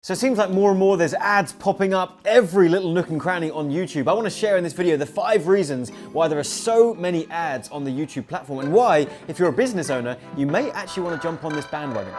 So it seems like more and more there's ads popping up every little nook and cranny on YouTube. I want to share in this video the 5 reasons why there are so many ads on the YouTube platform and why, if you're a business owner, you may actually want to jump on this bandwagon.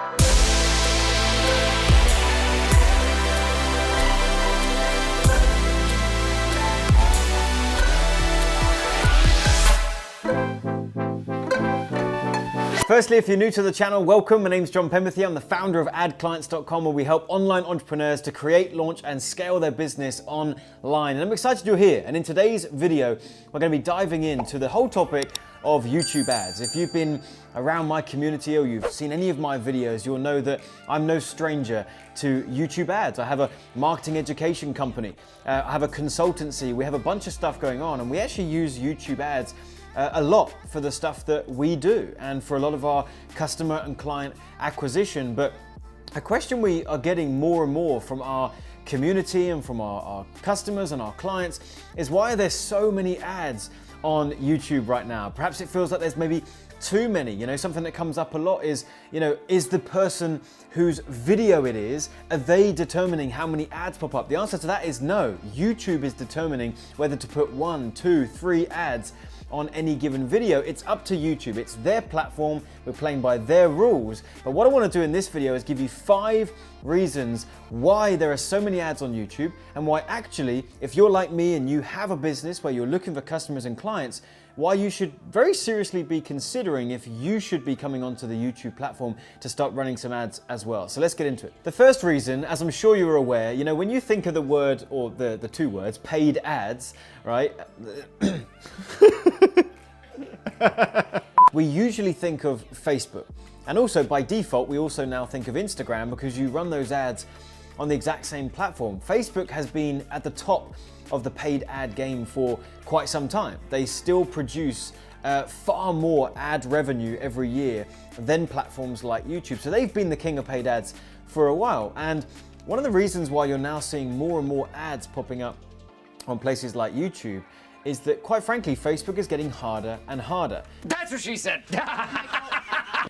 Firstly, if you're new to the channel, welcome. My name's John Penberthy. I'm the founder of AdClients.com, where we help online entrepreneurs to create, launch, and scale their business online. And I'm excited you're here. And in today's video, we're going to be diving into the whole topic of YouTube ads. If you've been around my community or you've seen any of my videos, you'll know that I'm no stranger to YouTube ads. I have a marketing education company. I have a consultancy. We have a bunch of stuff going on, and we actually use YouTube ads a lot for the stuff that we do and for a lot of our customer and client acquisition. But a question we are getting more and more from our community and from our customers and our clients is, why are there so many ads on YouTube right now? Perhaps it feels like there's maybe too many. Something that comes up a lot is, is the person whose video it is, are they determining how many ads pop up? The answer to that is no. YouTube is determining whether to put 1, 2, 3 ads on any given video. It's up to YouTube. It's their platform. We're playing by their rules. But what I want to do in this video is give you 5 reasons why there are so many ads on YouTube, and why actually, if you're like me and you have a business where you're looking for customers and clients, why you should very seriously be considering if you should be coming onto the YouTube platform to start running some ads as well. So let's get into it. The first reason, as I'm sure you're aware, when you think of the word, or the 2 words, paid ads, right? We usually think of Facebook. And also by default, we also now think of Instagram, because you run those ads on the exact same platform. Facebook has been at the top of the paid ad game for quite some time. They still produce far more ad revenue every year than platforms like YouTube. So they've been the king of paid ads for a while. And one of the reasons why you're now seeing more and more ads popping up on places like YouTube is that, quite frankly, Facebook is getting harder and harder. That's what she said.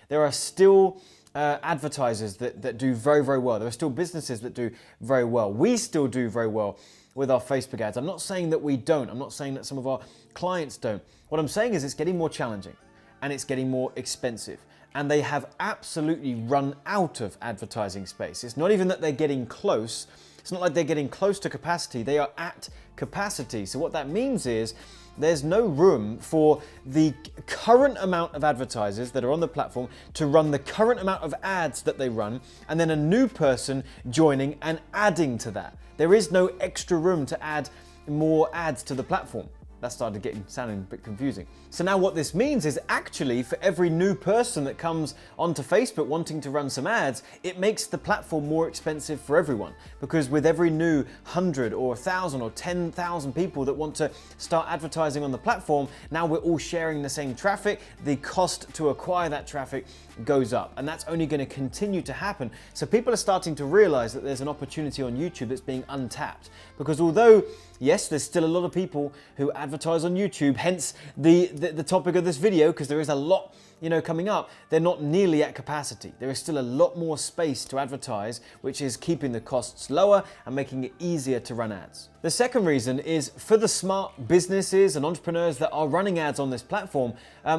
There are still advertisers that do very, very well. There are still businesses that do very well. We still do very well with our Facebook ads. I'm not saying that we don't. I'm not saying that some of our clients don't. What I'm saying is it's getting more challenging and it's getting more expensive. And they have absolutely run out of advertising space. It's not even that they're getting close. It's not like they're getting close to capacity. They are at capacity. So what that means is there's no room for the current amount of advertisers that are on the platform to run the current amount of ads that they run, and then a new person joining and adding to that. There is no extra room to add more ads to the platform. That started sounding a bit confusing. So now what this means is, actually, for every new person that comes onto Facebook wanting to run some ads, it makes the platform more expensive for everyone. Because with every new 100 or 1,000 or 10,000 people that want to start advertising on the platform, now we're all sharing the same traffic. The cost to acquire that traffic goes up, and that's only going to continue to happen. So people are starting to realize that there's an opportunity on YouTube that's being untapped. Because although, yes, there's still a lot of people who advertise on YouTube, hence the topic of this video, because there is a lot coming up, they're not nearly at capacity. There is still a lot more space to advertise, which is keeping the costs lower and making it easier to run ads. The second reason is, for the smart businesses and entrepreneurs that are running ads on this platform,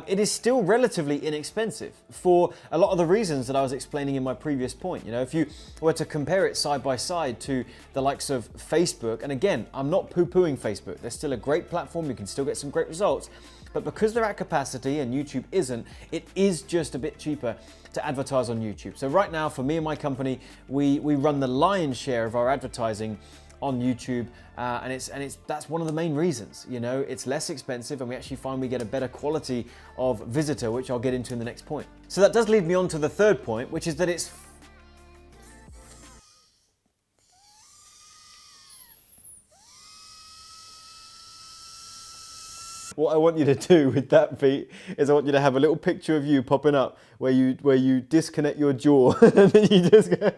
it is still relatively inexpensive for a lot of the reasons that I was explaining in my previous point. If you were to compare it side by side to the likes of Facebook, and again, I'm not poo-pooing Facebook. They're still a great platform. You can still get some great results. But because they're at capacity and YouTube isn't, it is just a bit cheaper to advertise on YouTube. So right now, for me and my company, we run the lion's share of our advertising on YouTube, and that's one of the main reasons. It's less expensive, and we actually find we get a better quality of visitor, which I'll get into in the next point. So that does lead me on to the third point, which is that it's what I want you to do with that beat is I want you to have a little picture of you popping up where you disconnect your jaw and then you just go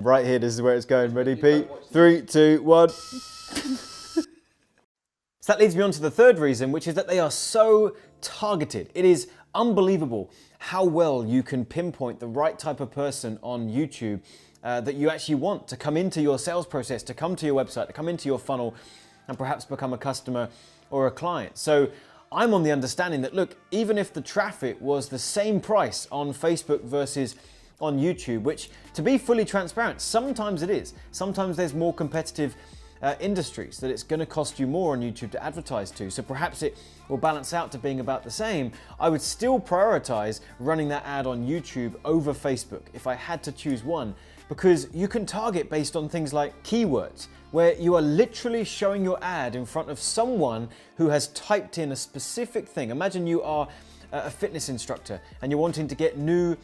right here. This is where it's going. Ready, Pete? 3, 2, 1. So that leads me on to the third reason, which is that they are so targeted. It is unbelievable how well you can pinpoint the right type of person on YouTube that you actually want to come into your sales process, to come to your website, to come into your funnel and perhaps become a customer or a client. So I'm on the understanding that, look, even if the traffic was the same price on Facebook versus on YouTube, which, to be fully transparent, sometimes it is. Sometimes there's more competitive industries that it's going to cost you more on YouTube to advertise to. So perhaps it will balance out to being about the same. I would still prioritize running that ad on YouTube over Facebook if I had to choose one, because you can target based on things like keywords, where you are literally showing your ad in front of someone who has typed in a specific thing. Imagine you are a fitness instructor and you're wanting to get new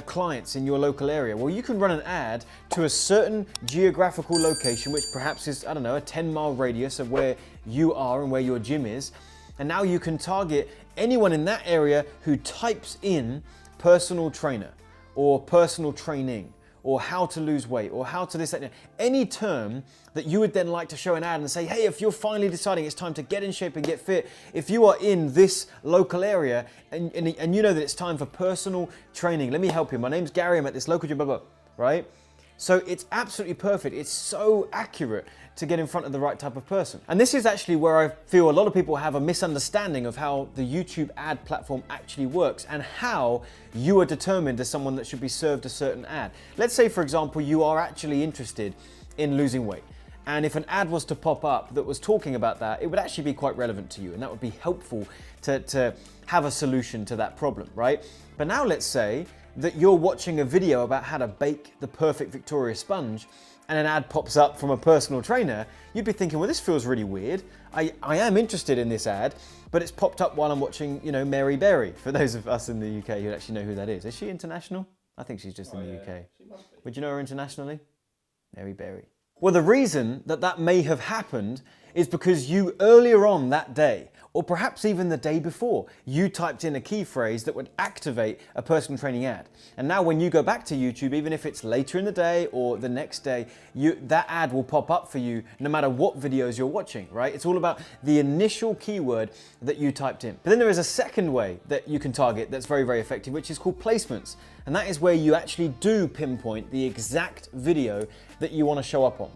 clients in your local area. Well, you can run an ad to a certain geographical location, which perhaps is, I don't know, a 10-mile radius of where you are and where your gym is. And now you can target anyone in that area who types in personal trainer or personal training or how to lose weight or how to this, that, any term that you would then like to show an ad and say, hey, if you're finally deciding it's time to get in shape and get fit, if you are in this local area and you know that it's time for personal training, let me help you. My name's Gary, I'm at this local gym, blah, blah, right? So it's absolutely perfect. It's so accurate to get in front of the right type of person. And this is actually where I feel a lot of people have a misunderstanding of how the YouTube ad platform actually works and how you are determined as someone that should be served a certain ad. Let's say, for example, you are actually interested in losing weight. And if an ad was to pop up that was talking about that, it would actually be quite relevant to you. And that would be helpful to have a solution to that problem, right? But now let's say that you're watching a video about how to bake the perfect Victoria sponge and an ad pops up from a personal trainer, you'd be thinking, well, this feels really weird. I am interested in this ad, but it's popped up while I'm watching, Mary Berry. For those of us in the UK who actually know who that is. Is she international? I think she's just in the UK. She must be. Would you know her internationally? Mary Berry. Well, the reason that may have happened is because you earlier on that day, or perhaps even the day before, you typed in a key phrase that would activate a personal training ad. And now when you go back to YouTube, even if it's later in the day or the next day, that ad will pop up for you no matter what videos you're watching, right? It's all about the initial keyword that you typed in. But then there is a second way that you can target that's very, very effective, which is called placements. And that is where you actually do pinpoint the exact video that you want to show up on.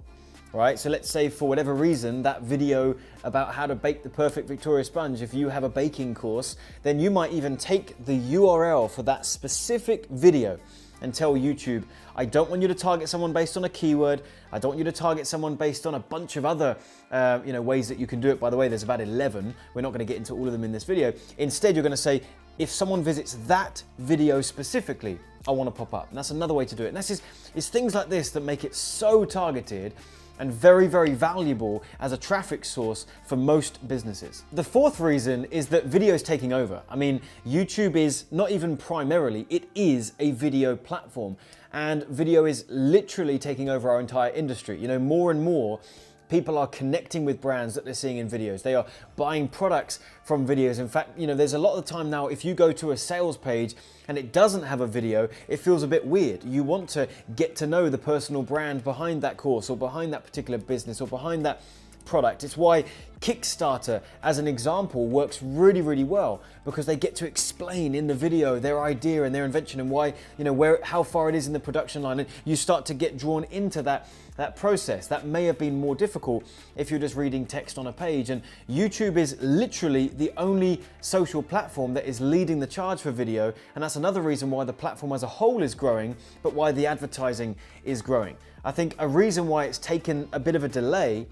Right, so let's say for whatever reason, that video about how to bake the perfect Victoria sponge, if you have a baking course, then you might even take the URL for that specific video and tell YouTube, I don't want you to target someone based on a keyword. I don't want you to target someone based on a bunch of other ways that you can do it. By the way, there's about 11. We're not going to get into all of them in this video. Instead, you're going to say, if someone visits that video specifically, I want to pop up. And that's another way to do it. And it's things like this that make it so targeted and very, very valuable as a traffic source for most businesses. The fourth reason is that video is taking over. I mean, YouTube is not even primarily, it is a video platform, and video is literally taking over our entire industry. More and more people are connecting with brands that they're seeing in videos. They are buying products from videos. In fact, there's a lot of the time now, if you go to a sales page and it doesn't have a video, it feels a bit weird. You want to get to know the personal brand behind that course or behind that particular business or behind that product. It's why Kickstarter, as an example, works really, really well, because they get to explain in the video their idea and their invention and why, how far it is in the production line, and you start to get drawn into that process. That may have been more difficult if you're just reading text on a page. And YouTube is literally the only social platform that is leading the charge for video, and that's another reason why the platform as a whole is growing, but why the advertising is growing. I think a reason why it's taken a bit of a delay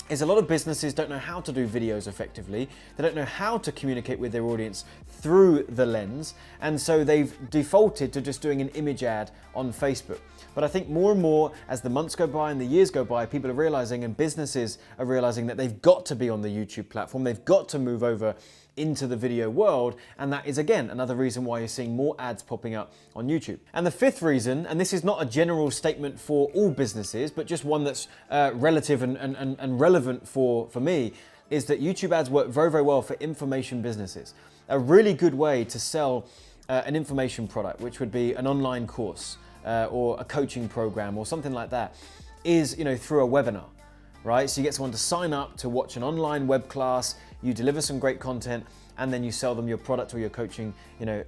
is a lot of businesses don't know how to do videos effectively. They don't know how to communicate with their audience through the lens, and so they've defaulted to just doing an image ad on Facebook. But I think more and more as the months go by and the years go by, people are realizing, and businesses are realizing, that they've got to be on the YouTube platform. They've got to move over into the video world, and that is again another reason why you're seeing more ads popping up on YouTube. And the fifth reason, and this is not a general statement for all businesses, but just one that's relative and relevant for me, is that YouTube ads work very, very well for information businesses. A really good way to sell an information product, which would be an online course or a coaching program or something like that, is through a webinar. Right? So you get someone to sign up to watch an online web class. you deliver some great content, and then you sell them your product or your coaching,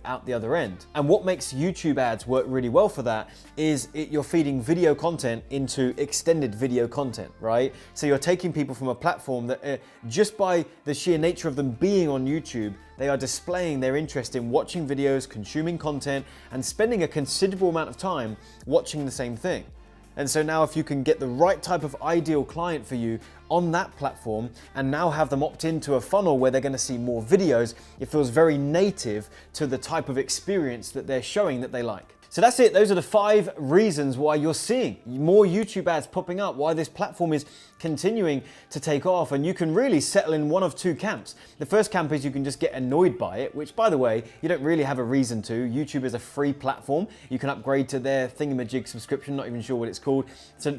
out the other end. And what makes YouTube ads work really well for that is you're feeding video content into extended video content, right? So you're taking people from a platform that just by the sheer nature of them being on YouTube, they are displaying their interest in watching videos, consuming content, and spending a considerable amount of time watching the same thing. And so now if you can get the right type of ideal client for you on that platform and now have them opt into a funnel where they're going to see more videos, it feels very native to the type of experience that they're showing that they like. So that's it. Those are the 5 reasons why you're seeing more YouTube ads popping up, why this platform is continuing to take off. And you can really settle in one of 2 camps. The first camp is you can just get annoyed by it, which, by the way, you don't really have a reason to. YouTube is a free platform. You can upgrade to their thingamajig subscription, not even sure what it's called. So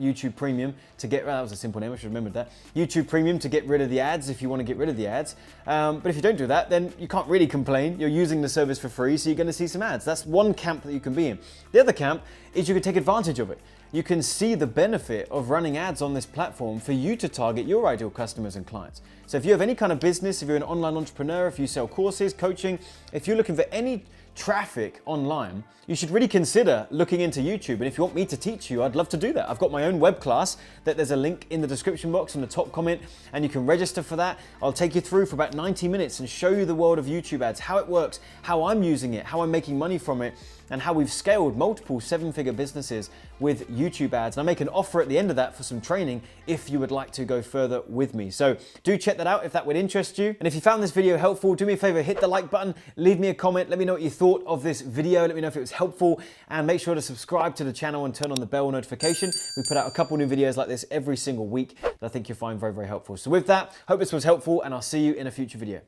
YouTube Premium to get, that was a simple name, I should have remembered that. YouTube Premium to get rid of the ads if you want to get rid of the ads. But if you don't do that, then you can't really complain. You're using the service for free, so you're going to see some ads. That's one camp that you can be in. The other camp is you can take advantage of it. You can see the benefit of running ads on this platform for you to target your ideal customers and clients. So if you have any kind of business, if you're an online entrepreneur, if you sell courses, coaching, if you're looking for any traffic online, you should really consider looking into YouTube. And if you want me to teach you, I'd love to do that. I've got my own web class that there's a link in the description box in the top comment, and you can register for that. I'll take you through for about 90 minutes and show you the world of YouTube ads, how it works, how I'm using it, how I'm making money from it, and how we've scaled multiple 7-figure businesses with YouTube ads. And I make an offer at the end of that for some training if you would like to go further with me. So do check that out if that would interest you. And if you found this video helpful, do me a favor, hit the like button, leave me a comment, let me know what you thought of this video, let me know if it was helpful, and make sure to subscribe to the channel and turn on the bell notification. We put out a couple new videos like this every single week that I think you'll find very, very helpful. So with that, hope this was helpful, and I'll see you in a future video.